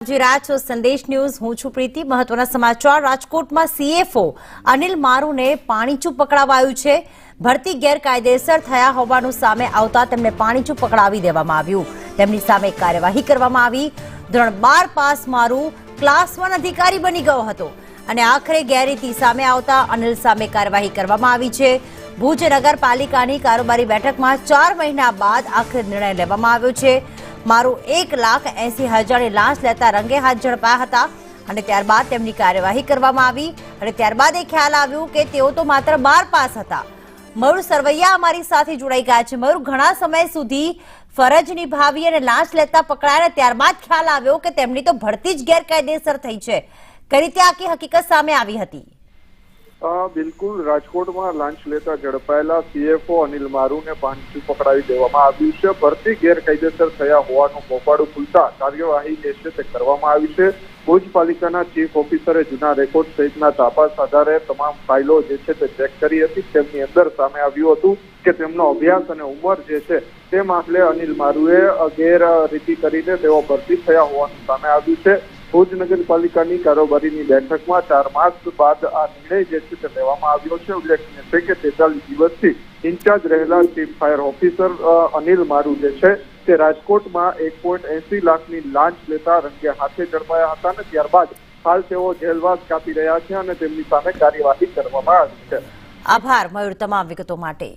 જોઈ રહ્યા છો સંદેશ ન્યૂઝ। હું છું પ્રીતિ। મહત્વના સમાચાર। રાજકોટમાં CFO અનિલ મારુને પાણીચું પકડાવાયું છે। ભરતી ગેરકાયદેસર થયા હોવાનું સામે આવતા તેમને પાણીચું પકડાવી દેવામાં આવ્યું। તેમની સામે કાર્યવાહી કરવામાં આવી। ધોરણ 12 પાસ મારુ ક્લાસ 1 અધિકારી બની ગયો હતો અને આખરે ગેરરીતિ સામે આવતા અનિલ સામે કાર્યવાહી કરવામાં આવી છે। ભુજ નગરપાલિકાની કારોબારી બેઠકમાં 4 મહિના બાદ આખરે નિર્ણય લેવામાં આવ્યો છે। મારું 1,80,000 લાંચ લેતા રંગે હાથ ઝડપાયા હતા અને ત્યારબાદ તેમની કાર્યવાહી કરવામાં આવી અને ત્યારબાદ એ ખ્યાલ આવ્યું કે તેઓ તો માત્ર 12 પાસ હતા। મયુર સરવૈયા અમારી સાથે જોડાઈ ગયા છે। મયુર, ઘણા સમય સુધી ફરજ નિભાવી અને લાંચ લેતા પકડાયા, ત્યારબાદ ખ્યાલ આવ્યો કે તેમની તો ભરતી જ ગેરકાયદેસર થઈ છે। કઈ રીતે આખી હકીકત સામે આવી હતી? બિલકુલ, રાજકોટમાં લાંચ લેતા ઝડપાયેલા CFO અનિલ મારુને પાણીચું પકડાવી દેવામાં આવ્યું છે। ભરતી ગેરકાયદેસર થયા હોવાનું પોપાડું ખુલતા કાર્યવાહી જે છે તે કરવામાં આવી છે। ભુજ પાલિકાના ચીફ ઓફિસરે જૂના રેકોર્ડ સહિતના તપાસ આધારે તમામ ફાઇલો જે છે તે ચેક કરી હતી। તેમની અંદર સામે આવ્યું હતું કે તેમનો અભ્યાસ અને ઉંમર જે છે તે મામલે અનિલ મારુએ ગેરરીતિ કરીને તેઓ ભરતી થયા હોવાનું સામે આવ્યું છે। ભુજ નગરપાલિકાની કારોબારીની બેઠકમાં 4 માસ બાદ આ નિર્ણય જે છે તે લેવામાં આવ્યો છે। ઉલ્લેખનીય છે કે 43 દિવસથી ઇન્ચાર્જ રહેલા ચીફ ફાયર ઓફિસર અનિલ મારુ જે છે તે રાજકોટમાં 1.80 લાખની લાંચ લેતા રંગે હાથે ઝડપાયા હતા અને ત્યારબાદ હાલ તેઓ જેલવાસ કાપી રહ્યા છે અને તેમની સામે કાર્યવાહી કરવામાં આવી છે। આભાર મયુર તમામ વિગતો માટે।